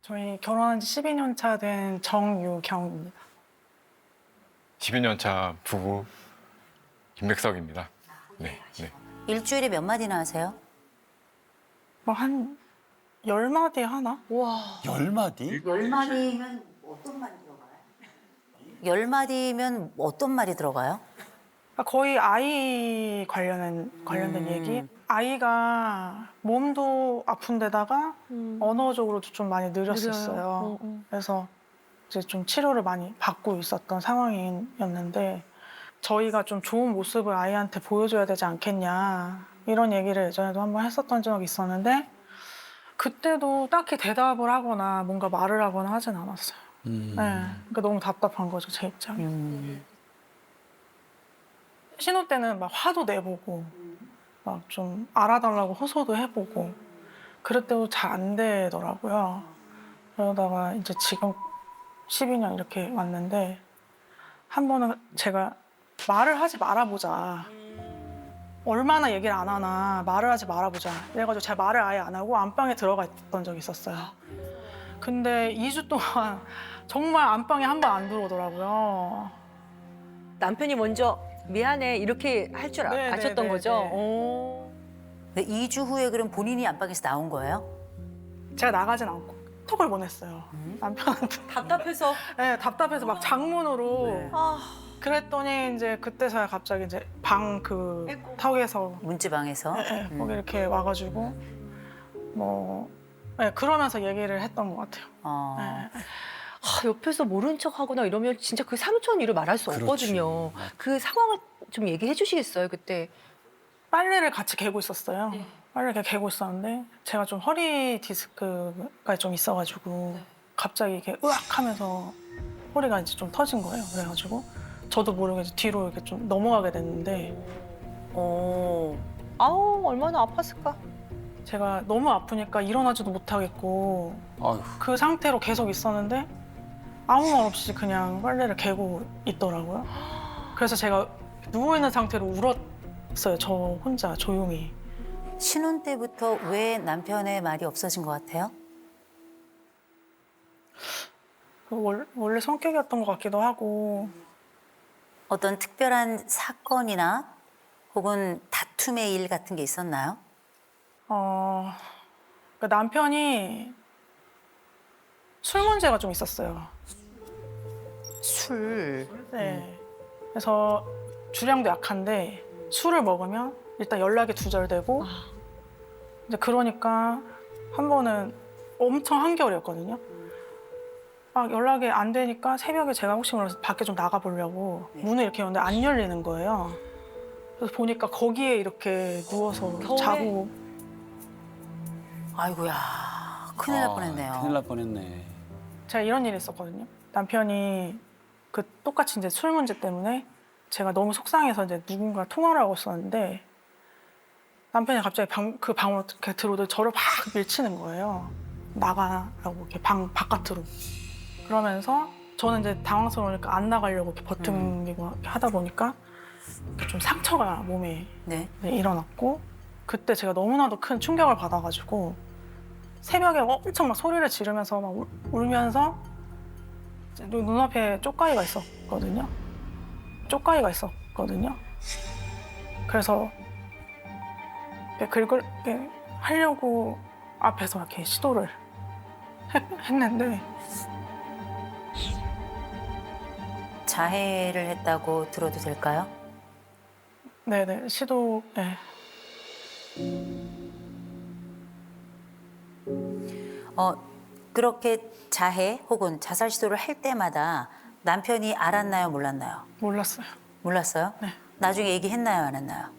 저희 결혼한 지 12년 차 된 정유경입니다. 12년 차 부부 김백석입니다. 네, 네. 일주일에 몇 마디나 하세요? 뭐 한 10마디 하나? 열 마디? 10마디면 어떤 말이 들어가요? 10마디면 어떤 말이 들어가요? 거의 아이 관련된 얘기. 아이가 몸도 아픈데다가 언어적으로도 좀 많이 느렸었어요. 그래서 이제 좀 치료를 많이 받고 있었던 상황이었는데 저희가 좀 좋은 모습을 아이한테 보여줘야 되지 않겠냐 이런 얘기를 예전에도 한번 했었던 적이 있었는데 그때도 딱히 대답을 하거나 뭔가 말을 하거나 하진 않았어요. 네, 그러니까 너무 답답한 거죠, 제 입장이. 신혼 때는 막 화도 내보고 막 좀 알아달라고 호소도 해보고 그랬대도 잘 안 되더라고요. 그러다가 이제 지금 12년 이렇게 왔는데 한 번은 제가 말을 하지 말아보자. 얼마나 얘기를 안 하나 말을 하지 말아보자. 그래가지고 제가 말을 아예 안 하고 안방에 들어가 있던 적이 있었어요. 근데 2주 동안 정말 안방에 한 번 안 들어오더라고요. 남편이 먼저 미안해 이렇게 할 줄 네, 아셨던 네, 거죠? 네, 네. 오. 2주 후에 그럼 본인이 안방에서 나온 거예요? 제가 나가진 않고 톡을 보냈어요. 남편한테. 답답해서. 네, 답답해서 막 장문으로. 아, 그랬더니 이제 그때서야 갑자기 이제 방 그 턱에서 문지방에서? 거기 이렇게 와가지고 뭐 그러면서 얘기를 했던 것 같아요. 어. 네. 옆에서 모른 척하거나 이러면 진짜 그 사무처는 일을 말할 수 그렇지. 없거든요. 그 상황을 좀 얘기해 주시겠어요, 그때? 빨래를 같이 개고 있었어요. 빨래를 이렇게 개고 있었는데 제가 좀 허리 디스크가 좀 있어가지고 갑자기 이렇게 으악 하면서 허리가 이제 좀 터진 거예요. 그래가지고 저도 모르게 이제 뒤로 이렇게 좀 넘어가게 됐는데 아우, 얼마나 아팠을까? 제가 너무 아프니까 일어나지도 못하겠고 아유, 그 상태로 계속 있었는데 아무 말 없이 그냥 빨래를 개고 있더라고요. 그래서 제가 누워있는 상태로 울었어요. 저 혼자 조용히. 신혼 때부터 왜 남편의 말이 없어진 것 같아요? 원래 성격이었던 것 같기도 하고 어떤 특별한 사건이나 혹은 다툼의 일 같은 게 있었나요? 그 남편이 술 문제가 좀 있었어요. 술. 네. 그래서 주량도 약한데 술을 먹으면 일단 연락이 두절되고 이제 그러니까 한 번은 엄청 한겨울이었거든요. 막 연락이 안 되니까 새벽에 제가 혹시 몰라서 밖에 좀 나가 보려고 문을 이렇게 여는데 안 열리는 거예요. 그래서 보니까 거기에 이렇게 누워서 겨울에? 자고 아이고야, 큰일 날 뻔했네요. 큰일 날 뻔했네. 제가 이런 일이 있었거든요. 남편이 그 똑같이 이제 술 문제 때문에 제가 너무 속상해서 이제 누군가 통화를 하고 있었는데 남편이 갑자기 그 방으로 이렇게 들어오더니 저를 막 밀치는 거예요. 나가라고 이렇게 방 바깥으로. 그러면서 저는 이제 당황스러우니까 안 나가려고 이렇게 버팅기고 이렇게 하다 보니까 좀 상처가 몸에 네. 일어났고 그때 제가 너무나도 큰 충격을 받아가지고 새벽에 엄청 막 소리를 지르면서 막 울면서 이제 눈앞에 쪽가위가 있었거든요. 쪽가위가 있었거든요. 그래서 긁을 하려고 앞에서 이렇게 시도를 했는데 자해를 했다고 들어도 될까요? 네네 시도 네. 그렇게 자해 혹은 자살 시도를 할 때마다 남편이 알았나요, 몰랐나요? 몰랐어요. 몰랐어요? 네. 나중에 얘기했나요, 안 했나요?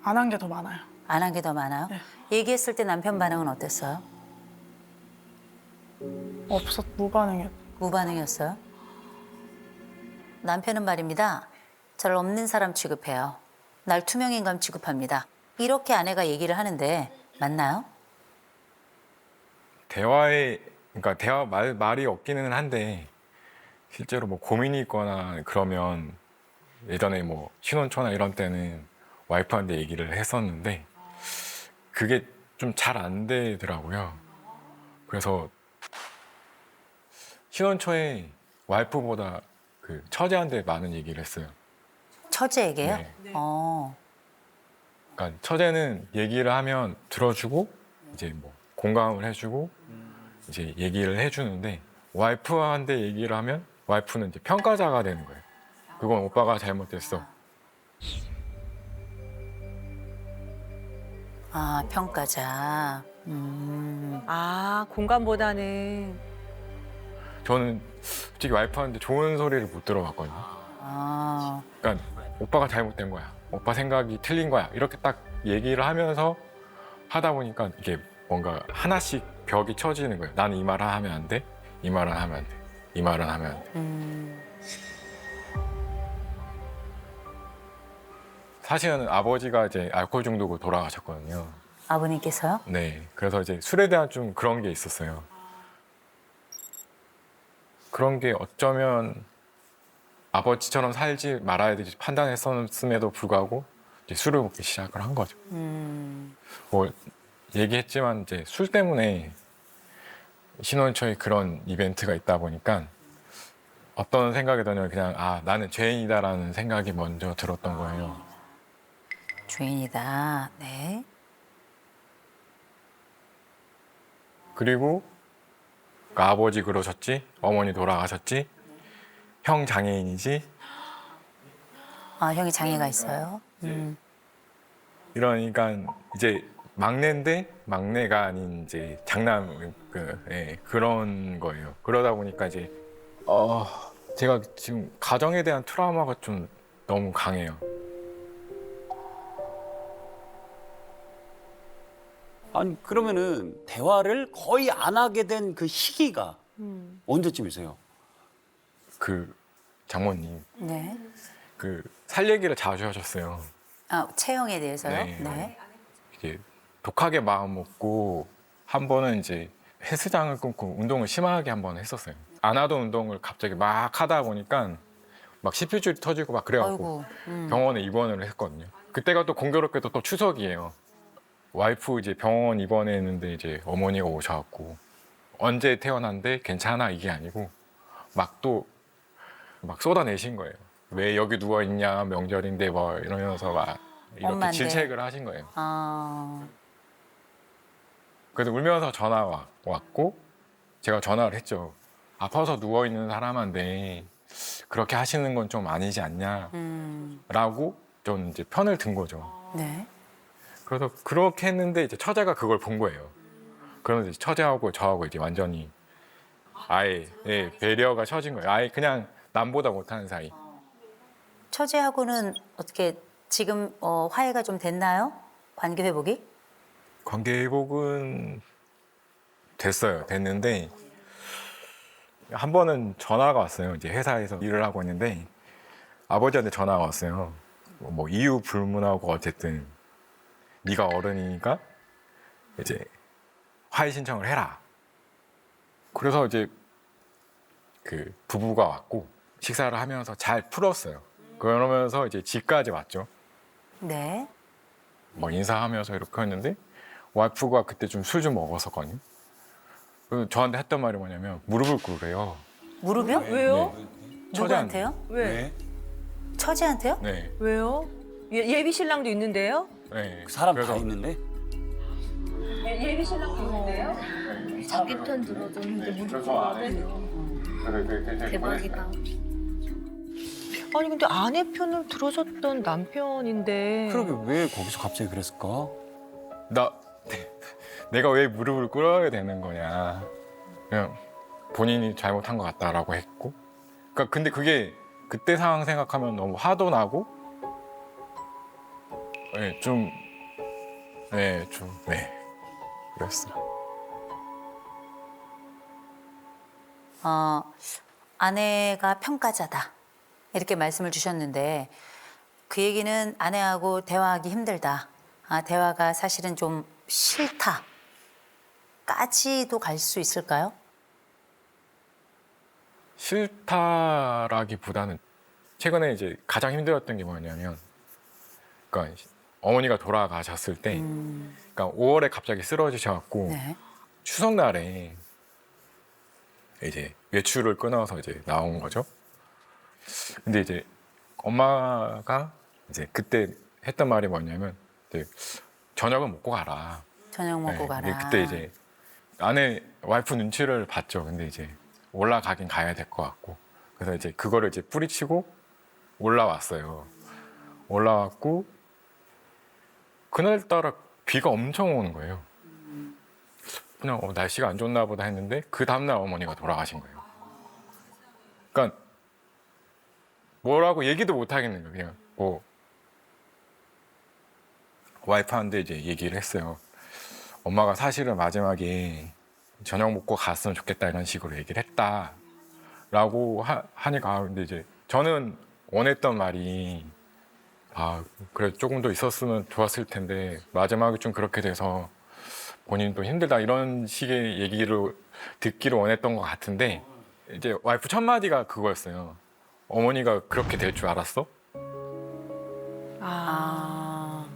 안 한 게 더 많아요. 안 한 게 더 많아요? 네. 얘기했을 때 남편 반응은 어땠어요? 무반응이었어요. 무반응이었어요? 남편은 말입니다. 저를 없는 사람 취급해요. 날 투명인간 취급합니다. 이렇게 아내가 얘기를 하는데 맞나요? 그러니까 말이 없기는 한데 실제로 뭐 고민이 있거나 그러면 예전에 뭐 신혼 초나 이런 때는 와이프한테 얘기를 했었는데 그게 좀 잘 안 되더라고요. 그래서 신혼 초에 와이프보다 그 처제한테 많은 얘기를 했어요. 처제에게요? 네. 어. 그러니까 처제는 얘기를 하면 들어주고 이제 뭐 공감을 해주고 이제 얘기를 해주는데 와이프한테 얘기를 하면 와이프는 이제 평가자가 되는 거예요. 그건 오빠가 잘못됐어. 아, 평가자. 아, 공감보다는. 저는 솔직히 와이프한테 좋은 소리를 못 들어봤거든요. 아, 그러니까 오빠가 잘못된 거야. 오빠 생각이 틀린 거야. 이렇게 딱 얘기를 하면서 하다 보니까 이게 뭔가 하나씩 벽이 쳐지는 거예요. 나는 이 말을 하면 안 돼. 이 말은 하면 안 돼. 이 말은 하면 안 돼. 사실은 아버지가 이제 알코올 중독으로 돌아가셨거든요. 아버님께서요? 네. 그래서 이제 술에 대한 좀 그런 게 있었어요. 그런 게 어쩌면 아버지처럼 살지 말아야 되지 판단했었음에도 불구하고 이제 술을 먹기 시작을 한 거죠. 뭐 얘기했지만 이제 술 때문에 신혼 초에 그런 이벤트가 있다 보니까 어떤 생각이 드냐면 그냥 아 나는 죄인이다라는 생각이 먼저 들었던 거예요. 주인이다. 네. 그리고 그 아버지 그러셨지, 어머니 돌아가셨지, 형 장애인이지 아, 형이 장애가 있어요? 이러니까 이제 막내인데 막내가 아닌 이제 장남 그런 거예요. 그러다 보니까 이제 제가 지금 가정에 대한 트라우마가 좀 너무 강해요. 아니 그러면은 대화를 거의 안 하게 된 그 시기가 언제쯤이세요? 그 장모님 네. 그 살 얘기를 자주 하셨어요. 아, 체형에 대해서요? 네. 네. 이게 독하게 마음 먹고 한 번은 이제 헬스장을 끊고 운동을 심하게 한 번 했었어요. 안 하던 운동을 갑자기 막 하다 보니까 막 십필줄이 터지고 막 그래갖고 아이고. 병원에 입원을 했거든요. 그때가 또 공교롭게도 또 추석이에요. 와이프 이제 병원 입원했는데 이제 어머니가 오셔갖고 언제 태어난데 괜찮아 이게 아니고 막 또 막 쏟아내신 거예요. 왜 여기 누워 있냐 명절인데 뭐 이러면서 막 이렇게 엄마인데. 질책을 하신 거예요. 아, 그래서 울면서 전화가 왔고 제가 전화를 했죠. 아파서 누워 있는 사람한테 그렇게 하시는 건 좀 아니지 않냐라고 좀 이제 편을 든 거죠. 네. 그래서 그렇게 했는데 이제 처제가 그걸 본 거예요. 그러면서 이제 처제하고 저하고 이제 완전히 아예 배려가 쳐진 거예요. 아예 그냥 남보다 못하는 사이. 처제하고는 어떻게 지금 화해가 좀 됐나요? 관계 회복이? 관계 회복은 됐는데 한 번은 전화가 왔어요. 이제 회사에서 일을 하고 있는데 아버지한테 전화가 왔어요. 뭐 이유 불문하고 어쨌든 네가 어른이니까 이제 화해 신청을 해라. 그래서 이제 그 부부가 왔고 식사를 하면서 잘 풀었어요. 그러면서 이제 집까지 왔죠. 네. 뭐 인사하면서 이렇게 했는데 와이프가 그때 좀 술 좀 먹었었거든요. 그래서 저한테 했던 말이 뭐냐면 무릎을 꿇으래요. 무릎이요? 왜요? 누구한테요? 왜? 처제한테요? 네. 왜요? 예비 신랑도 있는데요? 네. 그 사람 그래서 다 있는데? 예비 신랑도 있는데요? 자기 편 들어줬는데 무릎 꿇어야 대박이다. 아니 근데 아내 편을 들어줬던 남편인데. 그러게 왜 거기서 갑자기 그랬을까? 내가 왜 무릎을 꿇어야 되는 거냐. 그냥 본인이 잘못한 것 같다라고 했고. 그러니까 근데 그게 그때 상황 생각하면 너무 화도 나고, 그랬어. 아내가 평가자다. 이렇게 말씀을 주셨는데 그 얘기는 아내하고 대화하기 힘들다. 아, 대화가 사실은 좀 싫다까지도 갈 수 있을까요? 싫다라기보다는 최근에 이제 가장 힘들었던 게 뭐냐면, 그러니까 어머니가 돌아가셨을 때, 그러니까 5월에 갑자기 쓰러지셔갖고 네. 추석날에 이제 외출을 끊어서 이제 나온 거죠. 근데 이제 엄마가 이제 그때 했던 말이 뭐냐면 이제 저녁은 먹고 가라. 저녁 먹고 네, 가라. 근데 그때 이제 아내 와이프 눈치를 봤죠. 근데 이제 올라가긴 가야 될 것 같고 그래서 이제 그거를 이제 뿌리치고 올라왔어요. 올라왔고 그날따라 비가 엄청 오는 거예요. 그냥 날씨가 안 좋나 보다 했는데 그 다음날 어머니가 돌아가신 거예요. 그러니까 뭐라고 얘기도 못 하겠는 거예요. 그냥 뭐 와이프한테 이제 얘기를 했어요. 엄마가 사실은 마지막에 저녁 먹고 갔으면 좋겠다 이런 식으로 얘기를 했다라고 하니까 근데 이제 저는 원했던 말이 그래 조금 더 있었으면 좋았을 텐데 마지막에 좀 그렇게 돼서 본인도 힘들다 이런 식의 얘기를 듣기를 원했던 것 같은데 이제 와이프 첫 마디가 그거였어요. 어머니가 그렇게 될 줄 알았어? 아.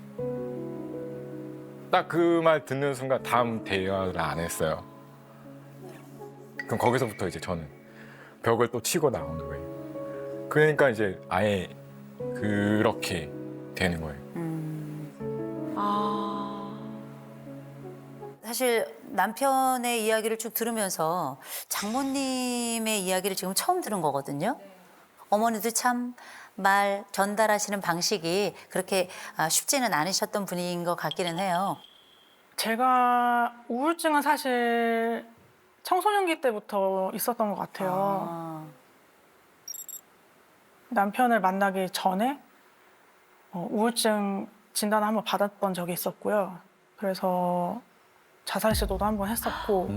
딱 그 말 듣는 순간 다음 대화를 안 했어요. 그럼 거기서부터 이제 저는 벽을 또 치고 나오는 거예요. 그러니까 이제 아예 그렇게 되는 거예요. 사실 남편의 이야기를 쭉 들으면서 장모님의 이야기를 지금 처음 들은 거거든요. 어머니도 참 말 전달하시는 방식이 그렇게 쉽지는 않으셨던 분인 것 같기는 해요. 제가 우울증은 사실 청소년기 때부터 있었던 것 같아요. 남편을 만나기 전에 우울증 진단을 한번 받았던 적이 있었고요. 그래서 자살 시도도 한번 했었고,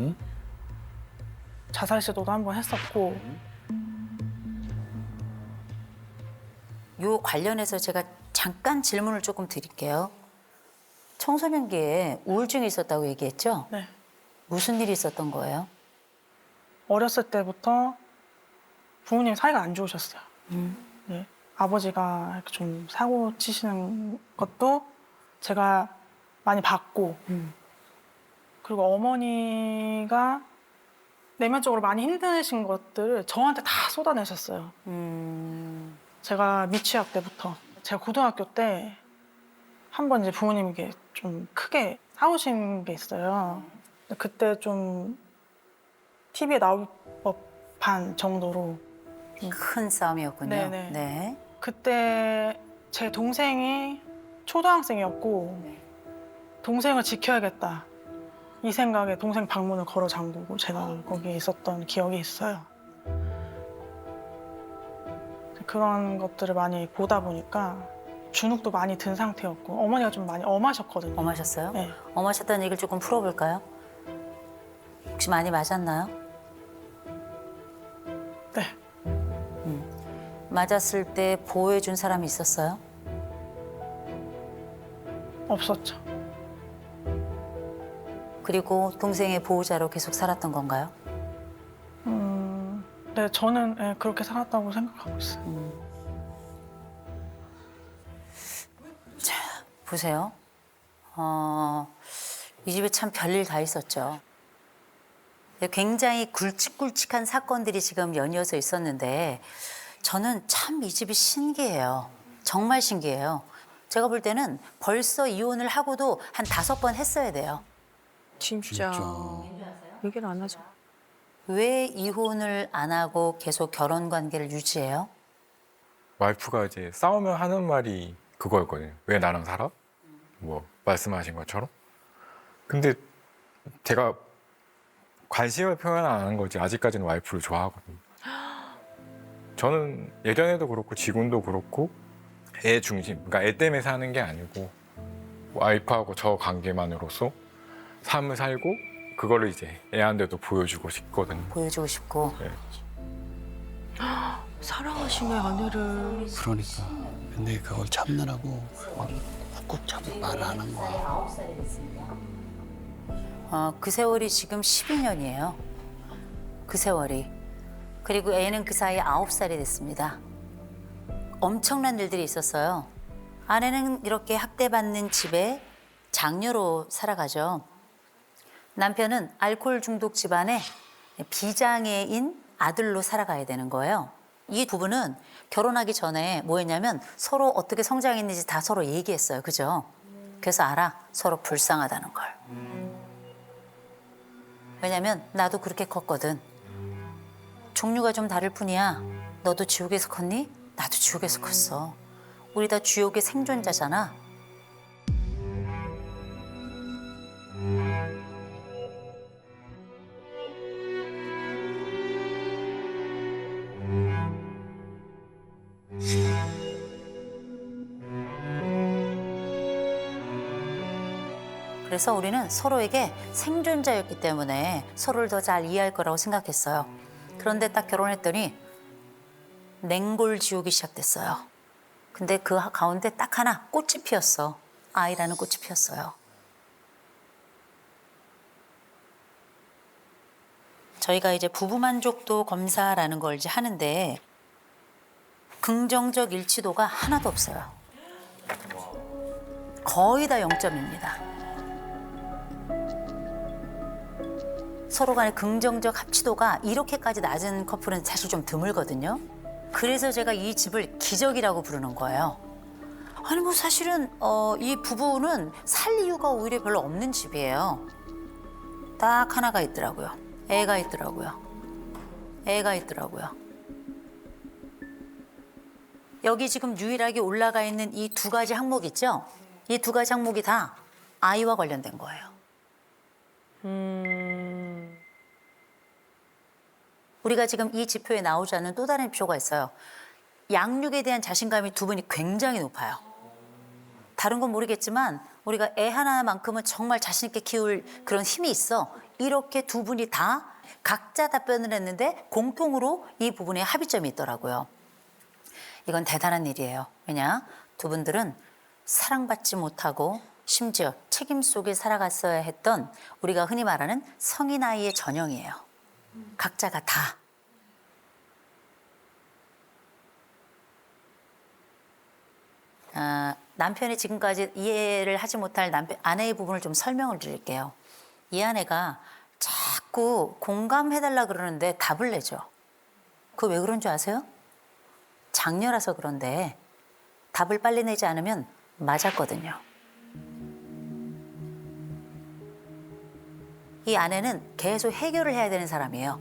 요 관련해서 제가 잠깐 질문을 조금 드릴게요. 청소년기에 우울증이 있었다고 얘기했죠? 네. 무슨 일이 있었던 거예요? 어렸을 때부터 부모님 사이가 안 좋으셨어요. 네. 아버지가 이렇게 좀 사고 치시는 것도 제가 많이 봤고, 그리고 어머니가 내면적으로 많이 힘드신 것들을 저한테 다 쏟아내셨어요. 제가 미취학 때부터. 제가 고등학교 때 한 번 이제 부모님께 좀 크게 싸우신 게 있어요. 그때 좀 TV에 나올 법한 정도로. 큰 싸움이었군요. 네네. 네. 그때 제 동생이 초등학생이었고 동생을 지켜야겠다. 이 생각에 동생 방문을 걸어 잠그고 제가 거기에 있었던 기억이 있어요. 그런 것들을 많이 보다 보니까 주눅도 많이 든 상태였고 어머니가 좀 많이 엄하셨거든요. 엄하셨어요? 네. 엄하셨다는 얘기를 조금 풀어볼까요? 혹시 많이 맞았나요? 네. 맞았을 때 보호해준 사람이 있었어요? 없었죠. 그리고 동생의 보호자로 계속 살았던 건가요? 네, 저는 네, 그렇게 살았다고 생각하고 있어요. 자, 보세요. 이 집에 참 별일 다 있었죠. 굉장히 굵직굵직한 사건들이 지금 연이어서 있었는데 저는 참 이 집이 신기해요. 정말 신기해요. 제가 볼 때는 벌써 이혼을 하고도 한 5번 했어야 돼요. 진짜. 얘기를 안 하죠. 왜 이혼을 안 하고 계속 결혼 관계를 유지해요? 와이프가 이제 싸우면 하는 말이 그거였거든요. 왜 나랑 살아? 뭐 말씀하신 것처럼. 근데 제가 관심을 표현 안 하는 거지 아직까지는 와이프를 좋아하거든요. 저는 예전에도 그렇고 지금도 그렇고 애 중심, 그러니까 애 때문에 사는 게 아니고 와이프하고 저 관계만으로서 삶을 살고 그거를 이제 애한테도 보여주고 싶거든요. 보여주고 싶고. 네. 사랑하시네 아내를. 그러니까. 근데 그걸 참느라고 막 꾹꾹 참고 말 안 한 거야. 그 세월이 지금 12년이에요. 그 세월이. 그리고 애는 그 사이에 9살이 됐습니다. 엄청난 일들이 있었어요. 아내는 이렇게 학대받는 집에 장녀로 살아가죠. 남편은 알코올 중독 집안에 비장애인 아들로 살아가야 되는 거예요. 이 부부는 결혼하기 전에 뭐 했냐면 서로 어떻게 성장했는지 다 서로 얘기했어요. 그죠? 그래서 알아. 서로 불쌍하다는 걸. 왜냐면 나도 그렇게 컸거든. 종류가 좀 다를 뿐이야. 너도 지옥에서 컸니? 나도 지옥에서 컸어. 우리 다 지옥의 생존자잖아. 그래서 우리는 서로에게 생존자였기 때문에 서로를 더 잘 이해할 거라고 생각했어요. 그런데 딱 결혼했더니 냉골지옥이 시작됐어요. 근데 그 가운데 딱 하나 꽃이 피었어. 아이라는 꽃이 피었어요. 저희가 이제 부부만족도 검사라는 걸 이제 하는데 긍정적 일치도가 하나도 없어요. 거의 다 0점입니다. 서로 간의 긍정적 합치도가 이렇게까지 낮은 커플은 사실 좀 드물거든요. 그래서 제가 이 집을 기적이라고 부르는 거예요. 아니 뭐 사실은 이 부부는 살 이유가 오히려 별로 없는 집이에요. 딱 하나가 있더라고요. 애가 있더라고요. 애가 있더라고요. 여기 지금 유일하게 올라가 있는 이 두 가지 항목 있죠? 이 두 가지 항목이 다 아이와 관련된 거예요. 우리가 지금 이 지표에 나오지 않는 또 다른 지표가 있어요. 양육에 대한 자신감이 두 분이 굉장히 높아요. 다른 건 모르겠지만 우리가 애 하나만큼은 정말 자신 있게 키울 그런 힘이 있어. 이렇게 두 분이 다 각자 답변을 했는데 공통으로 이 부분에 합의점이 있더라고요. 이건 대단한 일이에요. 왜냐? 두 분들은 사랑받지 못하고 심지어 책임 속에 살아갔어야 했던 우리가 흔히 말하는 성인 아이의 전형이에요. 각자가 다. 남편이 지금까지 이해를 하지 못할 아내의 부분을 좀 설명을 드릴게요. 이 아내가 자꾸 공감해달라 그러는데 답을 내죠. 그거 왜 그런 줄 아세요? 장녀라서 그런데 답을 빨리 내지 않으면 맞았거든요. 이 아내는 계속 해결을 해야 되는 사람이에요.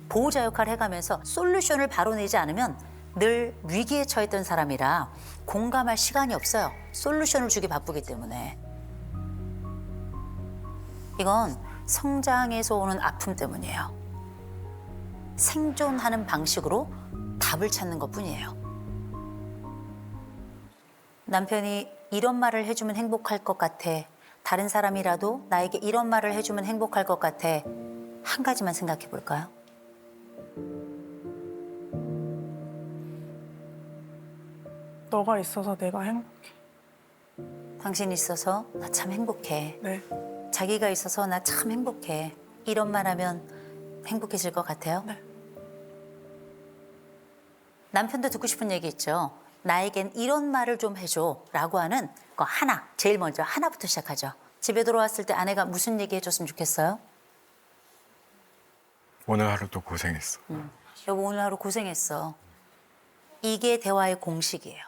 보호자 역할을 해가면서 솔루션을 바로 내지 않으면 늘 위기에 처했던 사람이라 공감할 시간이 없어요. 솔루션을 주기 바쁘기 때문에. 이건 성장에서 오는 아픔 때문이에요. 생존하는 방식으로 답을 찾는 것뿐이에요. 남편이 이런 말을 해주면 행복할 것 같아. 다른 사람이라도 나에게 이런 말을 해주면 행복할 것 같아. 한 가지만 생각해 볼까요? 너가 있어서 내가 행복해. 당신이 있어서 나 참 행복해. 네. 자기가 있어서 나 참 행복해. 이런 말 하면 행복해질 것 같아요? 네. 남편도 듣고 싶은 얘기 있죠. 나에겐 이런 말을 좀 해줘 라고 하는 거 하나, 제일 먼저 하나부터 시작하죠. 집에 들어왔을 때 아내가 무슨 얘기 해줬으면 좋겠어요? 오늘 하루도 고생했어. 여보 오늘 하루 고생했어. 이게 대화의 공식이에요.